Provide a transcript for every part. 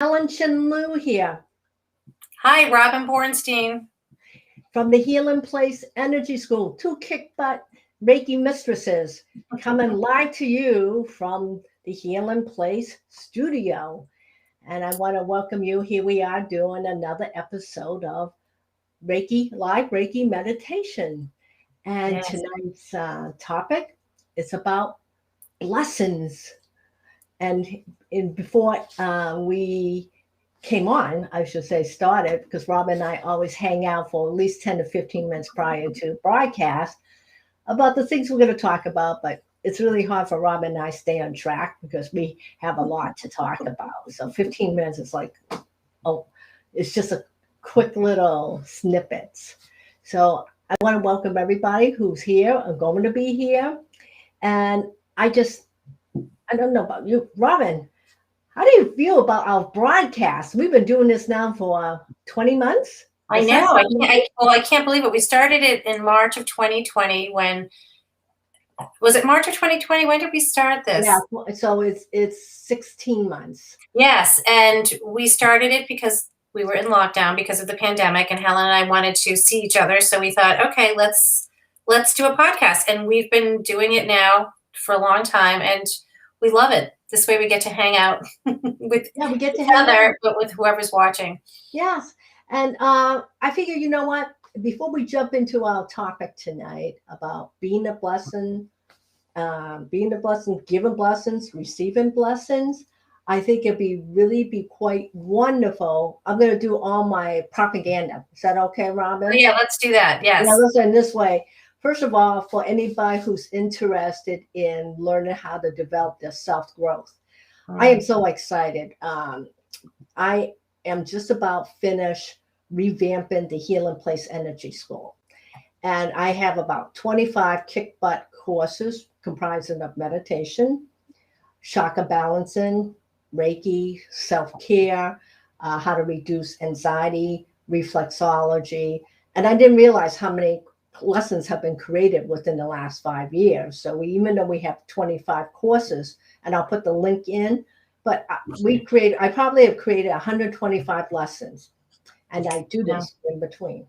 Helen here Hi, Robin Bornstein. from the HealingPlaceEnergySchool. Two kick butt Reiki mistresses coming live to you from the Healing Place studio. And I want to welcome you. Here we are doing another episode of Live Reiki Meditation. And Yes. tonight's topic is about blessings. And before we came on, I should say started, because Robin and I always hang out for at least 10 to 15 minutes prior to broadcast about the things we're going to talk about. But it's really hard for Robin and I stay on track because we have a lot to talk about. So 15 minutes is like, oh, it's just a quick little snippets. So I want to welcome everybody who's here and going to be here. And I don't know about you, Robin. How do you feel about our broadcast? We've been doing this now for 20 months. I know. I can't believe it. We started it in March of 2020. Was it March of 2020? When did we start this? Yeah, so it's 16 months. Yes, and we started it because we were in lockdown because of the pandemic, and Helen and I wanted to see each other. So we thought, okay, let's do a podcast, and we've been doing it now for a long time, and we love it. This way we get to hang out with each other, but with whoever's watching. Yes. And I figure, you know what? Before we jump into our topic tonight about being a blessing, giving blessings, receiving blessings, I think it'd be quite wonderful. I'm going to do all my propaganda. Is that okay, Robin? Oh, yeah, let's do that. Yes. Now, listen, this way. First of all, for anybody who's interested in learning how to develop their self-growth, I am so excited. I am just about finished revamping the Healing Place Energy School. And I have about 25 kick butt courses comprising of meditation, chakra balancing, Reiki, self-care, how to reduce anxiety, reflexology. And I didn't realize how many lessons have been created within the last 5 years. So even though we have 25 courses, and I'll put the link in, but I probably have created 125 lessons, and I do this in between.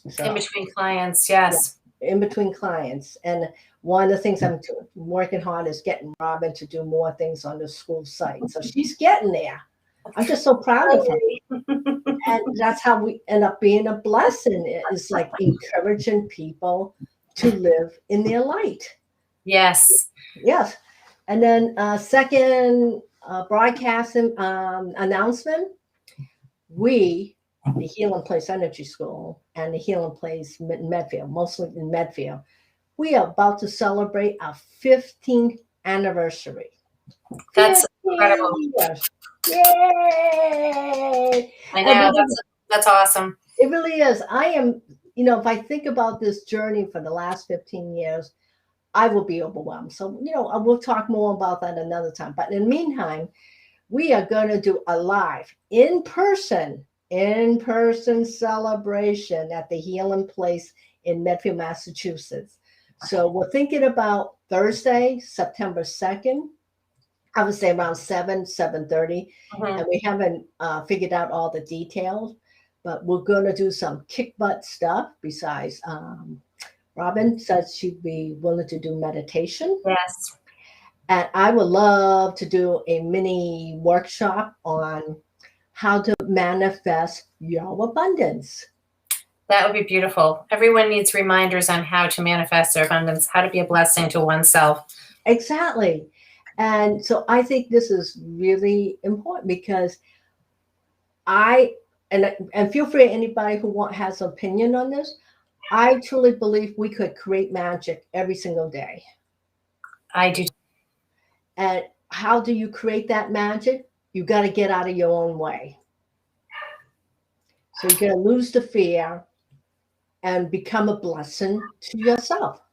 So, in between clients, yes. Yeah, in between clients. And one of the things I'm working hard is getting Robin to do more things on the school site. So she's getting there. I'm just so proud of her. And that's how we end up being a blessing. It's like encouraging people to live in their light. Yes. Yes. And then second broadcasting announcement, the Healing Place Energy School and the Healing Place Medfield, mostly in Medfield, we are about to celebrate our 15th anniversary. That's incredible. Years. Yay! I know, that's awesome. It really is. I am, if I think about this journey for the last 15 years, I will be overwhelmed. So, we'll talk more about that another time. But in the meantime, we are going to do a live in-person celebration at the Healing Place in Medfield, Massachusetts. So we're thinking about Thursday, September 2nd. I would say around 7:30. And we haven't figured out all the details, but we're going to do some kick butt stuff besides Robin said she'd be willing to do meditation. Yes. And I would love to do a mini workshop on how to manifest your abundance. That would be beautiful. Everyone needs reminders on how to manifest their abundance, how to be a blessing to oneself. Exactly. And so I think this is really important because and feel free, anybody who has an opinion on this, I truly believe we could create magic every single day. I do. And how do you create that magic? You got to get out of your own way. So you're going to lose the fear and become a blessing to yourself.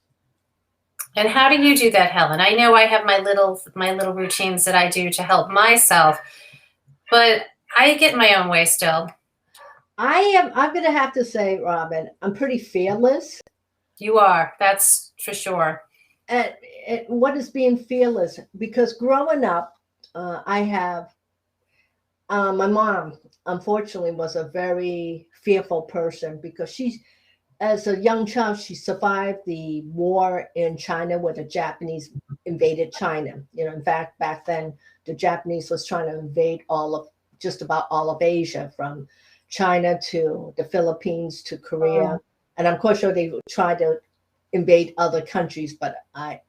And how do you do that, Helen? I know I have my little routines that I do to help myself, but I get in my own way still. I'm going to have to say, Robin, I'm pretty fearless. You are. That's for sure. And what is being fearless? Because growing up, I have My mom, unfortunately, was a very fearful person because as a young child, she survived the war in China where the Japanese invaded China. In fact, back then, the Japanese was trying to invade just about all of Asia, from China to the Philippines to Korea. And I'm quite sure they tried to invade other countries, but I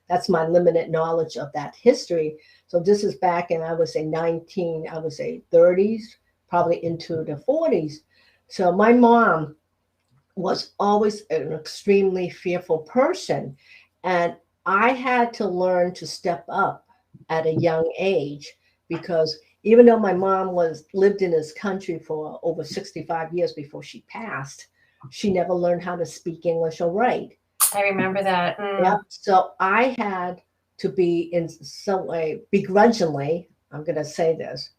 that's my limited knowledge of that history. So this is back in, I would say 30s, probably into the 40s. So my mom was always an extremely fearful person. And I had to learn to step up at a young age, because even though my mom lived in this country for over 65 years before she passed, she never learned how to speak English or write. I remember that. Yep. So I had to be, in some way, begrudgingly, I'm going to say this,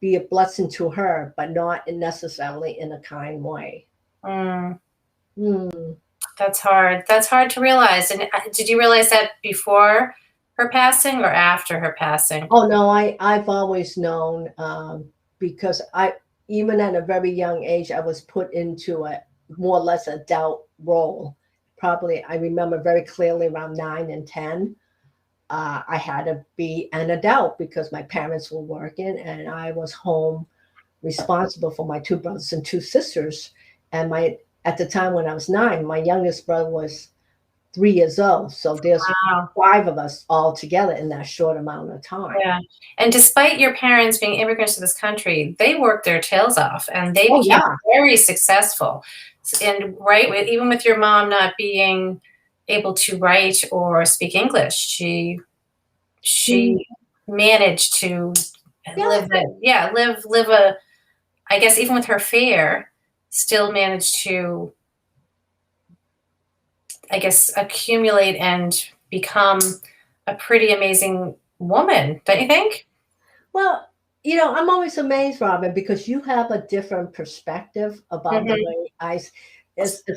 be a blessing to her, but not necessarily in a kind way. Mm. Hmm. That's hard. That's hard to realize. And did you realize that before her passing or after her passing? Oh no, I've always known, because even at a very young age, I was put into a more or less adult role. Probably, I remember very clearly around 9 and 10. I had to be an adult because my parents were working, and I was home responsible for my two brothers and two sisters. And at the time when I was 9, my youngest brother was 3 years old. So there's Wow. 5 of us all together in that short amount of time. Yeah. And despite your parents being immigrants to this country, they worked their tails off and they Oh became yeah. very successful. And even with your mom not being able to write or speak English, she managed to Yeah. live a, I guess even with her fear, still managed to, I guess, accumulate and become a pretty amazing woman, don't you think? Well, I'm always amazed, Robin, because you have a different perspective about the Mhm. way as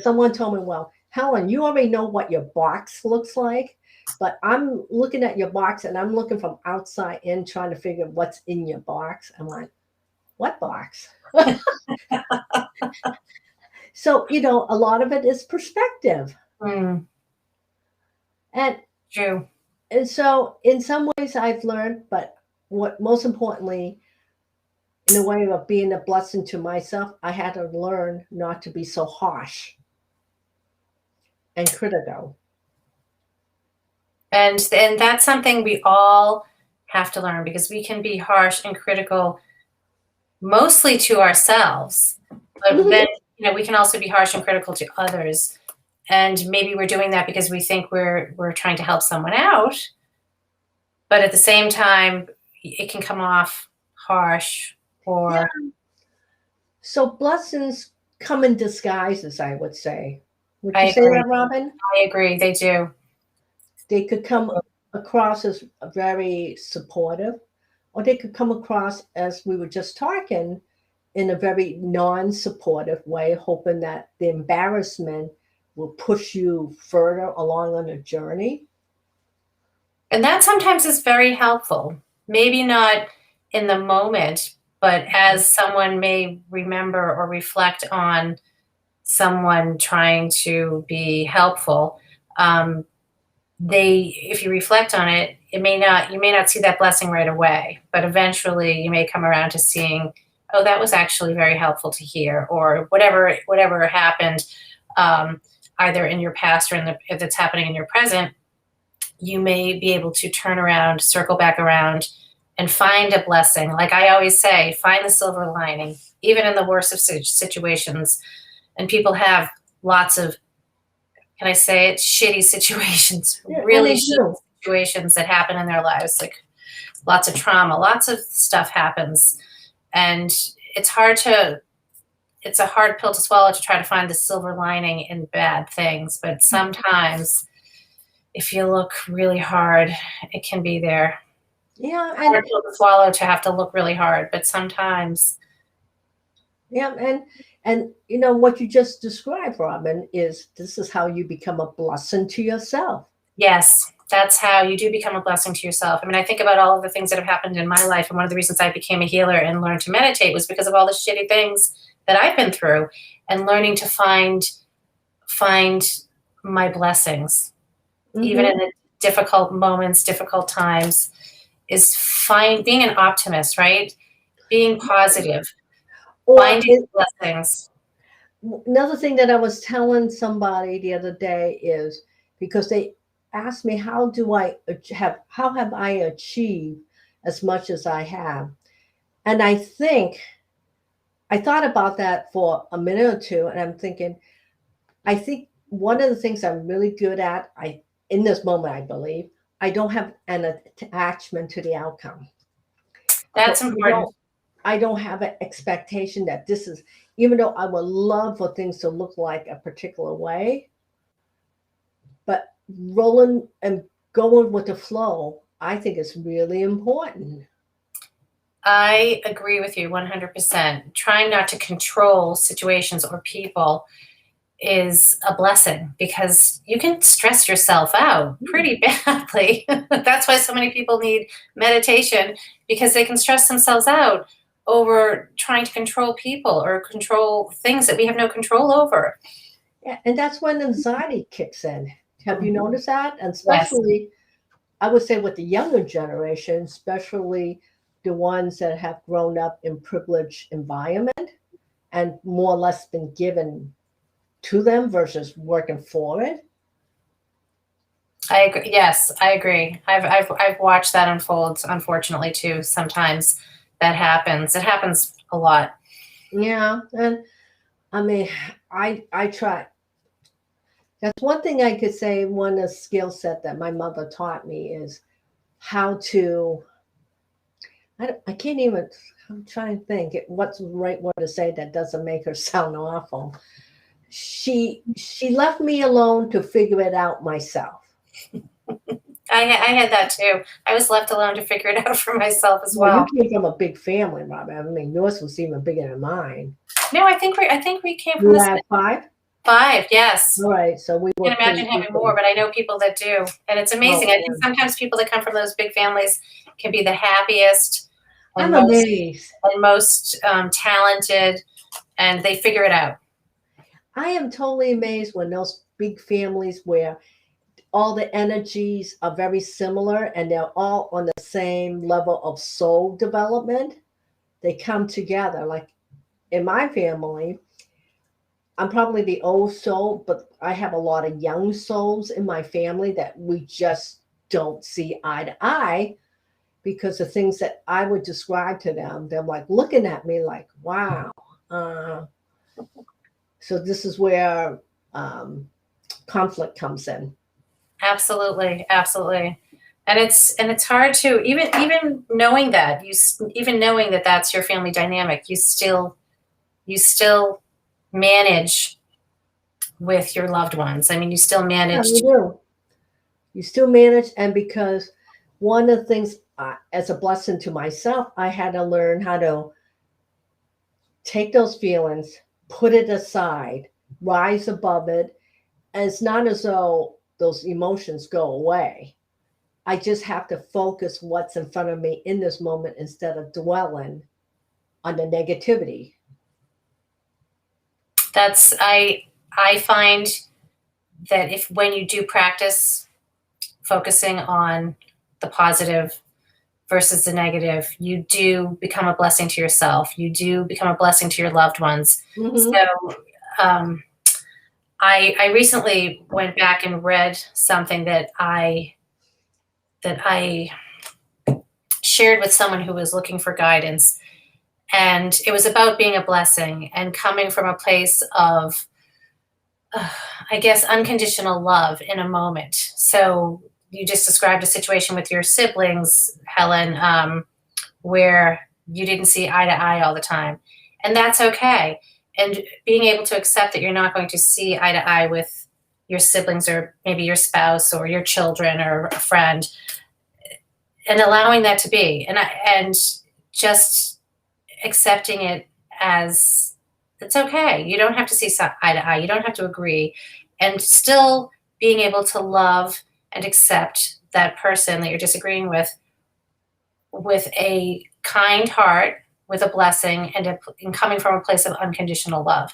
someone told me, well, Helen, you already know what your box looks like, but I'm looking at your box and I'm looking from outside in trying to figure what's in your box. I'm like, what box? So, a lot of it is perspective. Mm, And true. and so in some ways I've learned, but what most importantly, in a way of being a blessing to myself, I had to learn not to be so harsh and critical. And that's something we all have to learn because we can be harsh and critical mostly to ourselves, but then we can also be harsh and critical to others. And maybe we're doing that because we think we're trying to help someone out, but at the same time, it can come off harsh Yeah. or So blessings come in disguises, I would say. Would I you say agree. that, Robin? I agree. They do. They could come across as very supportive, or they could come across, as we were just talking, in a very non-supportive way, hoping that the embarrassment will push you further along on a journey. And that sometimes is very helpful. Maybe not in the moment, but as someone may remember or reflect on someone trying to be helpful, um, if you reflect on it, you may not see that blessing right away, but eventually you may come around to seeing, oh, that was actually very helpful to hear, or whatever happened, either in your past or if it's happening in your present, you may be able to turn around, circle back around, and find a blessing. Like I always say, find the silver lining, even in the worst of situations. And people have lots of, can I say it, shitty situations, Yeah, and really they shitty do. situations that happen in their lives, like lots of trauma, lots of stuff happens. And it's it's a hard pill to swallow to try to find the silver lining in bad things. But sometimes if you look really hard, it can be there. Yeah, Hard pill to swallow to have to look really hard, but sometimes. yeah, and what you just described, Robin, is this is how you become a blessing to yourself. Yes, that's how you do become a blessing to yourself. I mean, I think about all of the things that have happened in my life, and one of the reasons I became a healer and learned to meditate was because of all the shitty things that I've been through, and learning to find my blessings, even in the difficult moments, difficult times, is being an optimist, right? Being positive, finding blessings. Another thing that I was telling somebody the other day is, because they asked me, how have I achieved as much as I have? And I thought about that for a minute or two, and I'm thinking, I think one of the things I'm really good at, in this moment, I believe, I don't have an attachment to the outcome. That's important. I don't have an expectation that this is, even though I would love for things to look like a particular way, but rolling and going with the flow, I think is really important. I agree with you 100%. Trying not to control situations or people is a blessing, because you can stress yourself out pretty badly. That's why so many people need meditation, because they can stress themselves out over trying to control people or control things that we have no control over. Yeah, and that's when anxiety kicks in. Have you noticed that? And especially, I would say with the younger generation, especially the ones that have grown up in privileged environment and more or less been given to them versus working for it. I agree. Yes, I agree. I've watched that unfold, unfortunately, too. Sometimes that happens. It happens a lot. Yeah, and I mean, I try. That's one thing I could say. One of the skill set that my mother taught me is how to. I can't even. I'm trying to think what's the right word to say that doesn't make her sound awful. She left me alone to figure it out myself. I had that too. I was left alone to figure it out for myself as well. You came from a big family, Robin. I mean, yours was even bigger than mine. No, I think we came from You have five? Five, yes. All right, so we I can imagine having more, but I know people that do, and it's amazing. I think sometimes people that come from those big families can be the happiest and most talented, and they figure it out. I am totally amazed when those big families where all the energies are very similar and they're all on the same level of soul development, they come together. Like in my family, I'm probably the old soul, but I have a lot of young souls in my family that we just don't see eye to eye, because the things that I would describe to them, they're like looking at me like, wow. So this is where conflict comes in. Absolutely, absolutely. And it's hard to even knowing that that's your family dynamic, you still manage with your loved ones. I mean, you still manage. Yeah, you do. You still manage, and because one of the things, as a blessing to myself, I had to learn how to take those feelings, put it aside, rise above it. And it's not as though those emotions go away. I just have to focus what's in front of me in this moment instead of dwelling on the negativity. I find that when you do practice focusing on the positive versus the negative, you do become a blessing to yourself. You do become a blessing to your loved ones. So I recently went back and read something that I shared with someone who was looking for guidance. And it was about being a blessing and coming from a place of, I guess, unconditional love in a moment. So you just described a situation with your siblings, Helen, where you didn't see eye to eye all the time. And that's okay. And being able to accept that you're not going to see eye to eye with your siblings or maybe your spouse or your children or a friend, and allowing that to be, and just accepting it as it's okay. You don't have to see eye to eye. You don't have to agree, and still being able to love and accept that person that you're disagreeing with a kind heart, with a blessing, and coming from a place of unconditional love.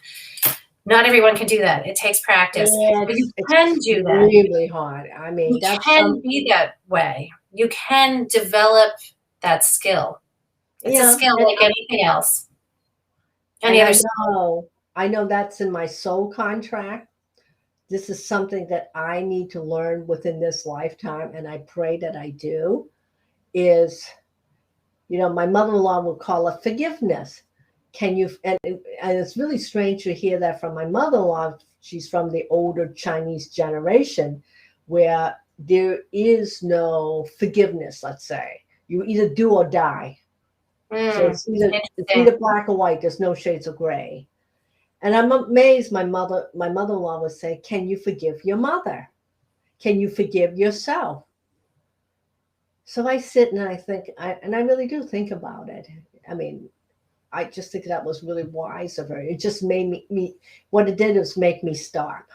Not everyone can do that. It takes practice. But you can do that. Really hard. I mean, You can be that way. You can develop that skill. It's a skill like anything else. I know that's in my soul contract. This is something that I need to learn within this lifetime, and I pray that I do, is, my mother-in-law would call it forgiveness. Can you, and it's really strange to hear that from my mother-in-law. She's from the older Chinese generation, where there is no forgiveness, let's say. You either do or die. So it's either black or white. There's no shades of gray. And I'm amazed my mother-in-law would say, can you forgive your mother? Can you forgive yourself? So I sit and I think, and I really do think about it. I mean, I just think that was really wise of her. It just made me what it did was make me stop.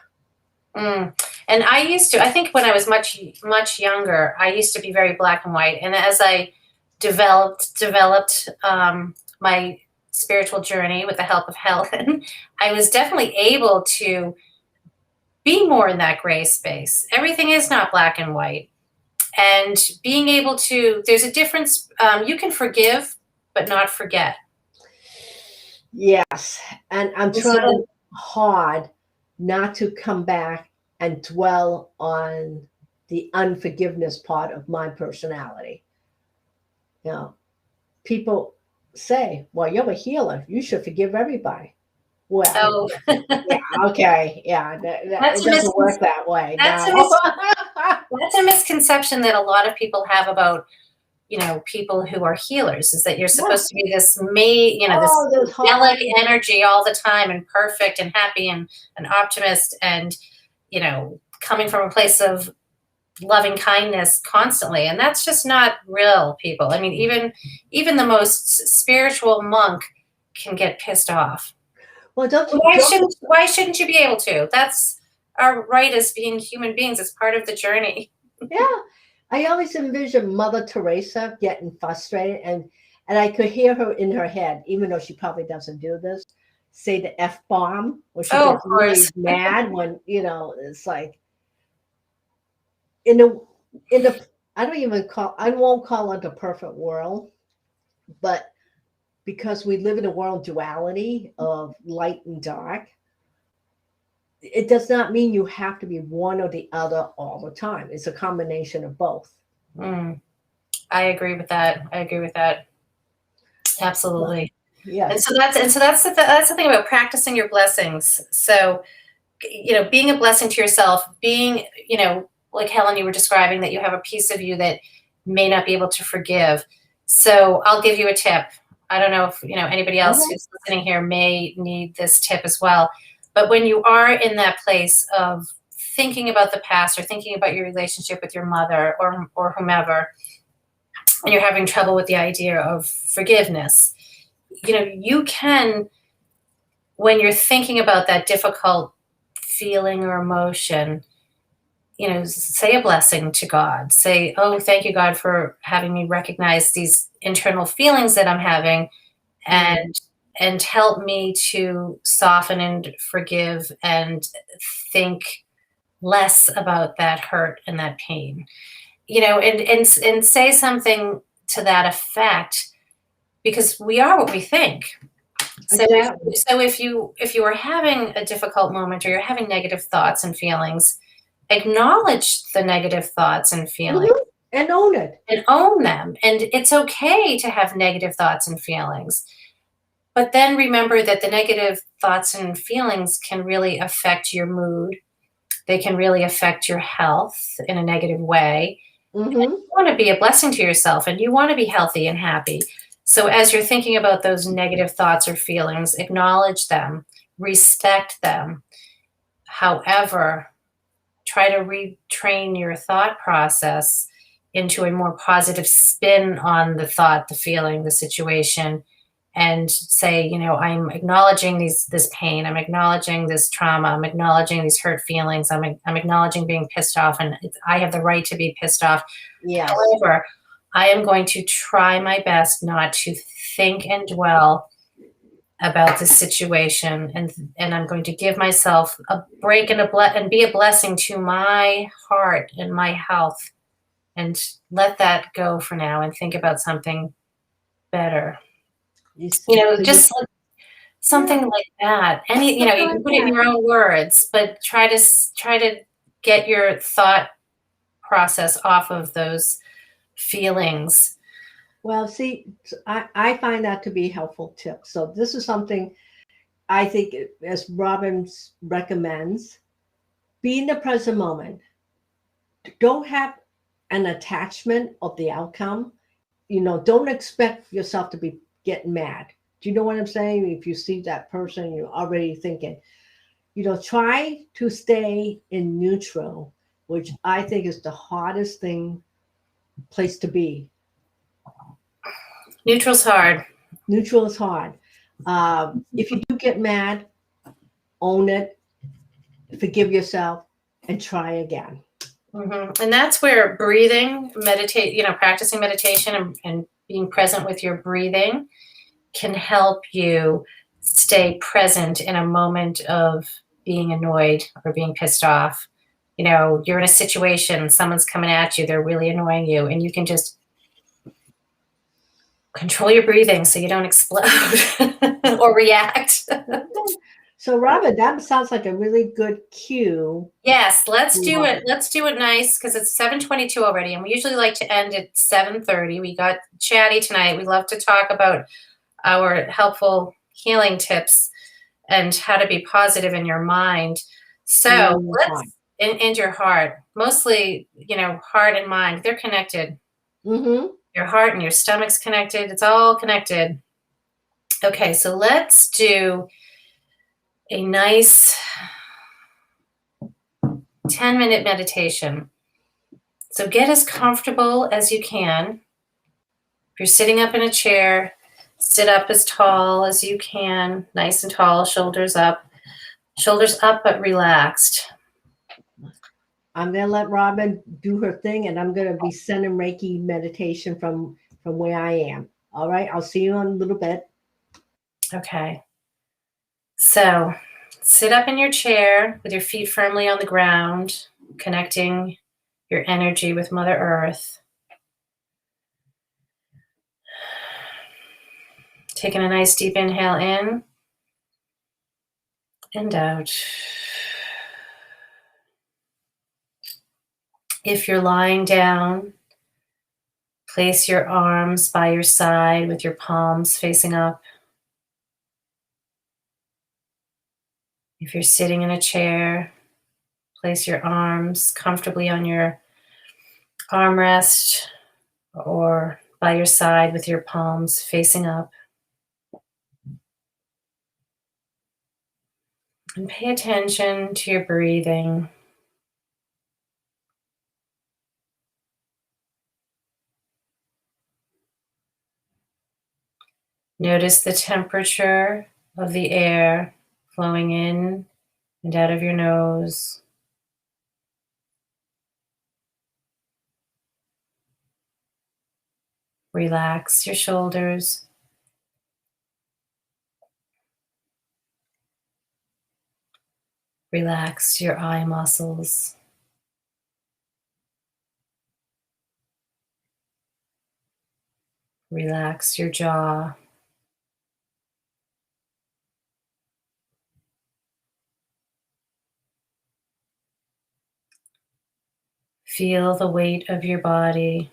And I think when I was much, much younger, I used to be very black and white. And as I developed my spiritual journey with the help of Helen, I was definitely able to be more in that gray space. Everything is not black and white. And being able to, there's a difference. You can forgive, but not forget. Yes. And I'm trying hard not to come back and dwell on the unforgiveness part of my personality. People say, well, you're a healer. You should forgive everybody. Well, yeah, okay. Yeah, it doesn't work that way. That's a misconception that a lot of people have about, people who are healers, is that you're supposed to be this this angelic energy all the time and perfect and happy and an optimist and, coming from a place of loving kindness constantly. And that's just not real, people. I mean, even the most spiritual monk can get pissed off. Well, why shouldn't you be able to? That's our right as being human beings. It's part of the journey. Yeah. I always envision Mother Teresa getting frustrated, and I could hear her in her head, even though she probably doesn't do this, say the F-bomb, where she gets really mad when, it's like, I won't call it the perfect world, but because we live in a world duality of light and dark, it does not mean you have to be one or the other all the time. It's a combination of both. I agree with that. Absolutely. Yeah. And so that's the thing about practicing your blessings. So, being a blessing to yourself, being, like Helen, you were describing that you have a piece of you that may not be able to forgive. So I'll give you a tip. I don't know if, anybody else who's listening here may need this tip as well. But when you are in that place of thinking about the past or thinking about your relationship with your mother or whomever, and you're having trouble with the idea of forgiveness, you can, when you're thinking about that difficult feeling or emotion, say a blessing to God. Say, oh, thank you, God, for having me recognize these internal feelings that I'm having, and help me to soften and forgive and think less about that hurt and that pain. And say something to that effect, because we are what we think. So, Exactly. if you are having a difficult moment or you're having negative thoughts and feelings, acknowledge the negative thoughts and feelings. And own it. And own them. And it's okay to have negative thoughts and feelings. But then remember that the negative thoughts and feelings can really affect your mood. They can really affect your health in a negative way. You want to be a blessing to yourself, and you want to be healthy and happy. So as you're thinking about those negative thoughts or feelings, acknowledge them, respect them. However, try to retrain your thought process into a more positive spin on the thought, the feeling, the situation, and say, I'm acknowledging this pain. I'm acknowledging this trauma. I'm acknowledging these hurt feelings. I'm acknowledging being pissed off, and I have the right to be pissed off. Yes. However, I am going to try my best not to think and dwell about the situation, and I'm going to give myself a break and be a blessing to my heart and my health, and let that go for now and think about something better. Just like something like that. You can put it in your own words, but try to get your thought process off of those feelings. Well, see, I find that to be a helpful tip. So this is something I think, as Robin recommends, be in the present moment. Don't have an attachment of the outcome. Don't expect yourself to be getting mad. Do you know what I'm saying? If you see that person, you're already thinking, try to stay in neutral, which I think is the hardest place to be. Neutral's hard. Neutral is hard. If you do get mad, own it, forgive yourself, and try again. Mm-hmm. And that's where breathing, practicing meditation and being present with your breathing can help you stay present in a moment of being annoyed or being pissed off. You're in a situation, someone's coming at you, they're really annoying you, and you can just control your breathing so you don't explode or react. So, Robin, that sounds like a really good cue. Yes, let's do it. Let's do it nice, because it's 7:22 already, and we usually like to end at 7:30. We got chatty tonight. We love to talk about our helpful healing tips and how to be positive in your mind. So and your heart. Mostly, heart and mind, they're connected. Mm-hmm. Your heart and your stomach's connected. It's all connected. Okay, so let's do a nice 10-minute meditation. So get as comfortable as you can. If you're sitting up in a chair, sit up as tall as you can, nice and tall, shoulders up but relaxed. I'm going to let Robin do her thing, and I'm going to be sending Reiki meditation from where I am. All right, I'll see you in a little bit. Okay. So sit up in your chair with your feet firmly on the ground, connecting your energy with Mother Earth. Taking a nice deep inhale in and out. If you're lying down, place your arms by your side with your palms facing up. If you're sitting in a chair, place your arms comfortably on your armrest or by your side with your palms facing up. And pay attention to your breathing. Notice the temperature of the air flowing in and out of your nose. Relax your shoulders. Relax your eye muscles. Relax your jaw. Feel the weight of your body.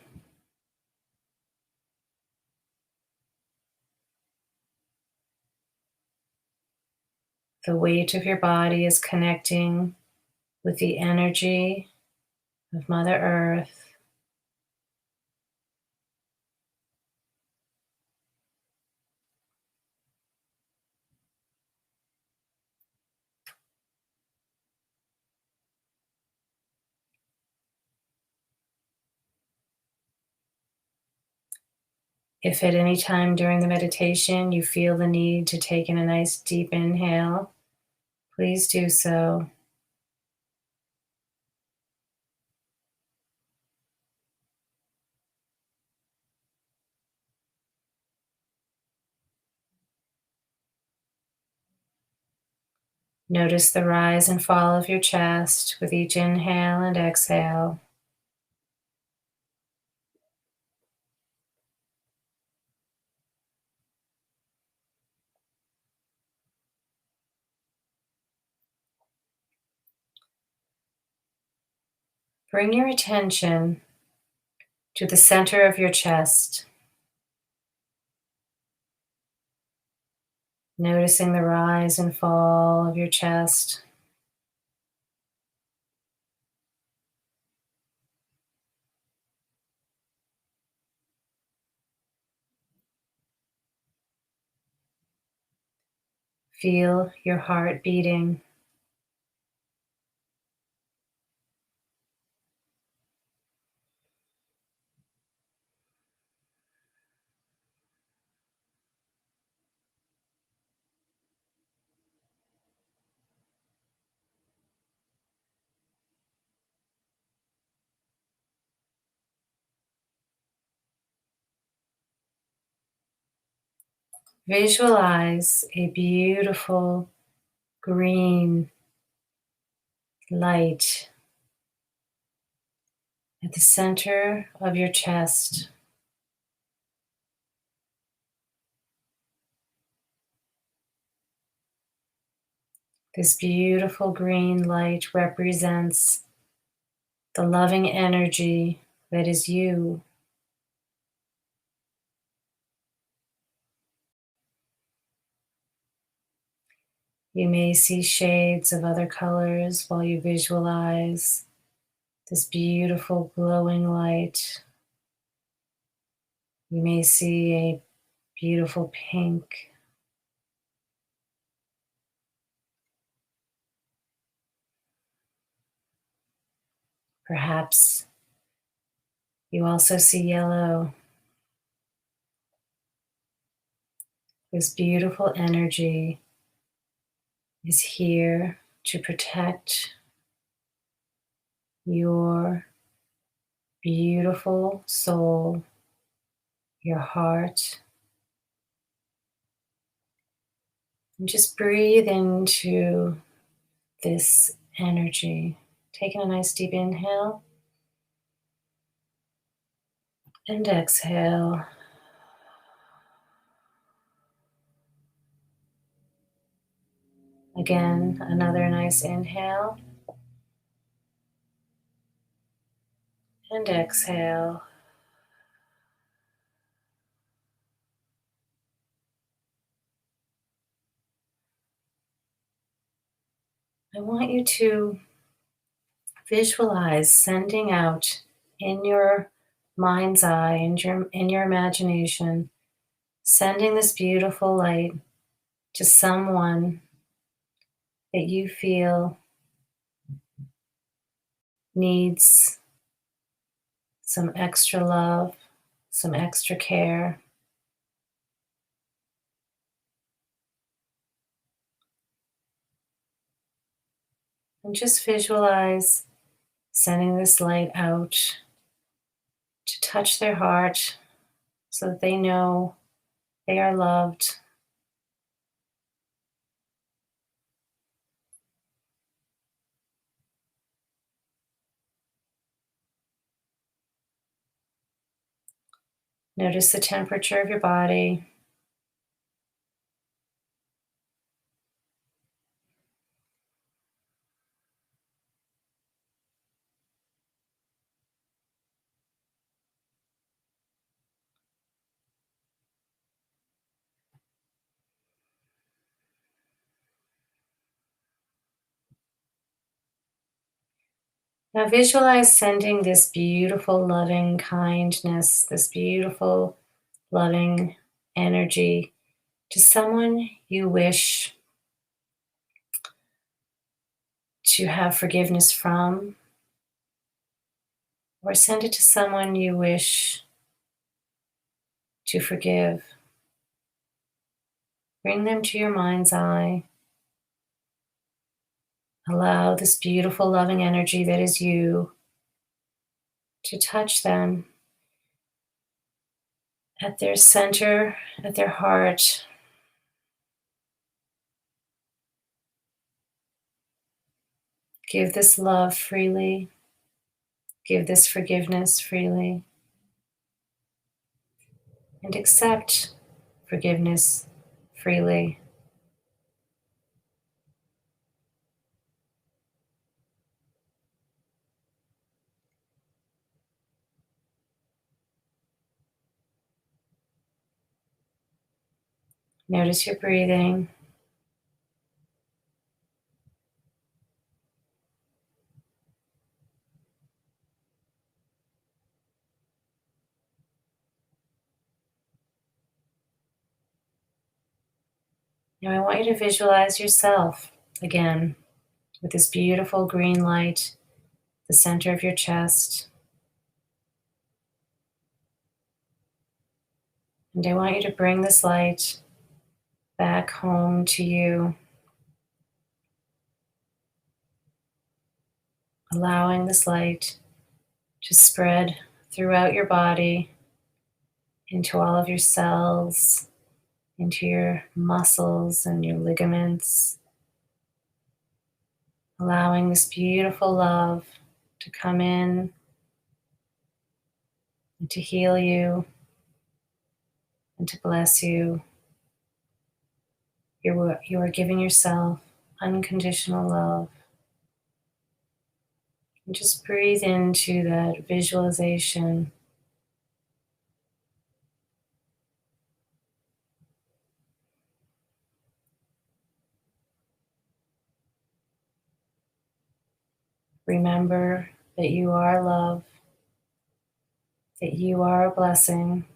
The weight of your body is connecting with the energy of Mother Earth. If at any time during the meditation you feel the need to take in a nice deep inhale, please do so. Notice the rise and fall of your chest with each inhale and exhale. Bring your attention to the center of your chest, noticing the rise and fall of your chest. Feel your heart beating. Visualize a beautiful green light at the center of your chest. This beautiful green light represents the loving energy that is you. You may see shades of other colors while you visualize this beautiful glowing light. You may see a beautiful pink. Perhaps you also see yellow. This beautiful energy is here to protect your beautiful soul, your heart. And just breathe into this energy. Taking a nice deep inhale and exhale. Again, another nice inhale and exhale. I want you to visualize sending out in your mind's eye, in your imagination, sending this beautiful light to someone that you feel needs some extra love, some extra care. And just visualize sending this light out to touch their heart so that they know they are loved. Notice the temperature of your body. Now visualize sending this beautiful loving kindness, this beautiful loving energy to someone you wish to have forgiveness from, or send it to someone you wish to forgive. Bring them to your mind's eye. Allow this beautiful, loving energy that is you to touch them at their center, at their heart. Give this love freely. Give this forgiveness freely. And accept forgiveness freely. Notice your breathing. Now I want you to visualize yourself again with this beautiful green light, the center of your chest. And I want you to bring this light back home to you, allowing this light to spread throughout your body, into all of your cells, into your muscles and your ligaments, allowing this beautiful love to come in and to heal you and to bless you. You are giving yourself unconditional love. And just breathe into that visualization. Remember that you are love, that you are a blessing.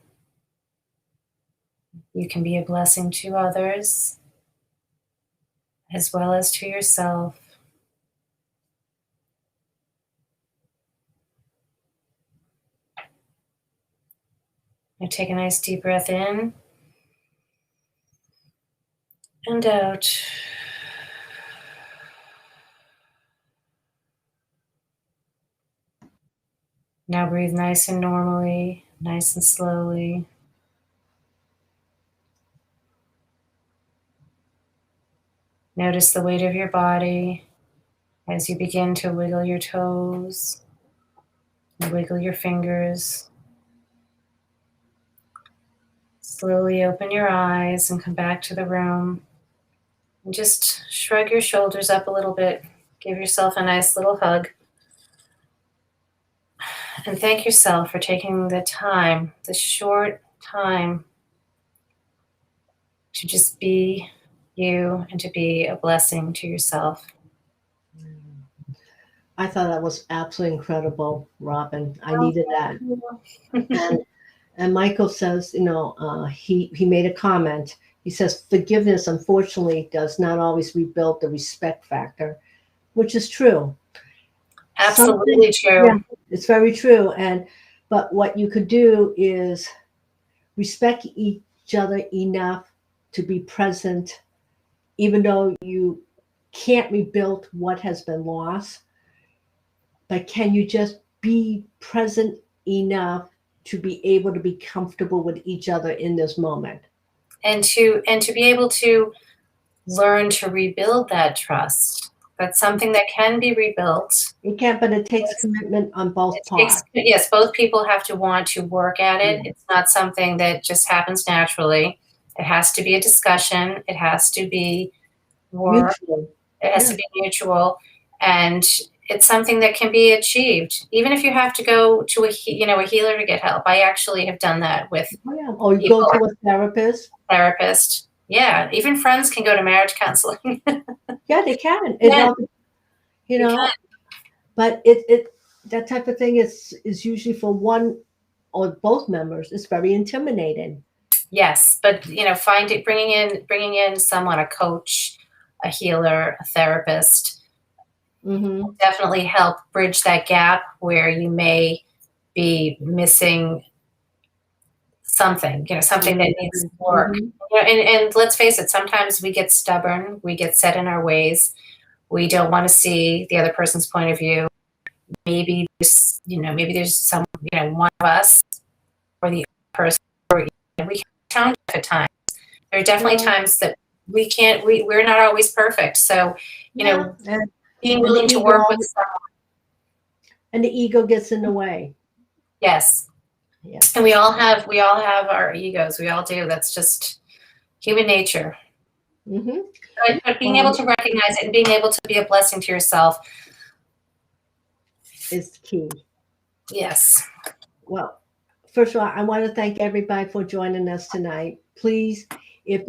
You can be a blessing to others as well as to yourself. Now take a nice deep breath in and out. Now breathe nice and normally, nice and slowly. Notice the weight of your body as you begin to wiggle your toes, wiggle your fingers. Slowly open your eyes and come back to the room. And just shrug your shoulders up a little bit. Give yourself a nice little hug. And thank yourself for taking the time, the short time, to just be you and to be a blessing to yourself. I thought that was absolutely incredible, Robin. I needed that. And Michael says, he made a comment. He says, forgiveness, unfortunately, does not always rebuild the respect factor, which is true. Absolutely true. Yeah, it's very true. But what you could do is respect each other enough to be present, even though you can't rebuild what has been lost. But can you just be present enough to be able to be comfortable with each other in this moment? And to be able to learn to rebuild that trust. That's something that can be rebuilt. It can't, but it takes commitment on both parts. Yes, both people have to want to work at it. It's not something that just happens naturally. It has to be a discussion. It has to be work. Mutual. It has to be mutual. And it's something that can be achieved, even if you have to go to a healer to get help. I actually have done that with or you go to a therapist. Yeah, even friends can go to marriage counseling. Yeah, they can. But that type of thing is usually for one or both members. It's very intimidating. Yes, but bringing in someone, a coach, a healer, a therapist, will definitely help bridge that gap where you may be missing something, something that needs work. And let's face it, sometimes we get stubborn, we get set in our ways. We don't want to see the other person's point of view. Maybe there's some, one of us or the other person, or we can challenge at times. There are definitely times that we're not always perfect. So, being willing to work with someone. And the ego gets in the way. Yes. Yeah. And we all have our egos. We all do. That's just human nature. But being able to recognize it and being able to be a blessing to yourself is key. Yes. Well, first of all, I want to thank everybody for joining us tonight. Please, if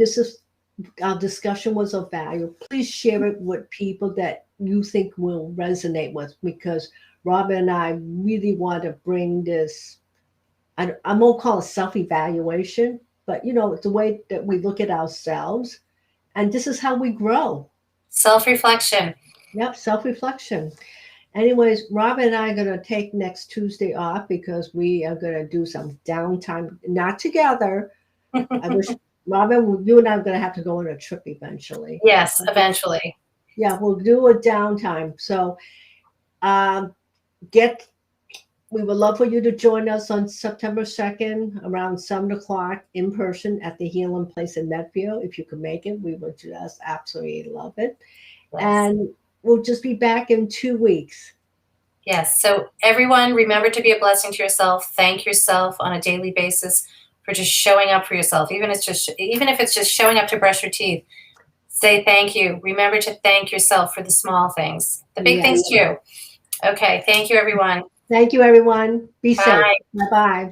our discussion was of value, please share it with people that you think will resonate with, because Robin and I really want to bring this, I won't call it self-evaluation, but it's the way that we look at ourselves, and this is how we grow. Self-reflection. Yep, self-reflection. Anyways, Robin and I are going to take next Tuesday off because we are going to do some downtime, not together. I wish, Robin, you and I are going to have to go on a trip eventually. Yes, eventually. Yeah, we'll do a downtime. So we would love for you to join us on September 2nd around 7 o'clock in person at the Healing Place in Medfield. If you can make it, we would just absolutely love it. Yes. And we'll just be back in 2 weeks. Yes. So everyone, remember to be a blessing to yourself. Thank yourself on a daily basis for just showing up for yourself. Even if it's just showing up to brush your teeth, say thank you. Remember to thank yourself for the small things, the big things too. Okay. Thank you, everyone. Thank you, everyone. Be safe. Bye-bye.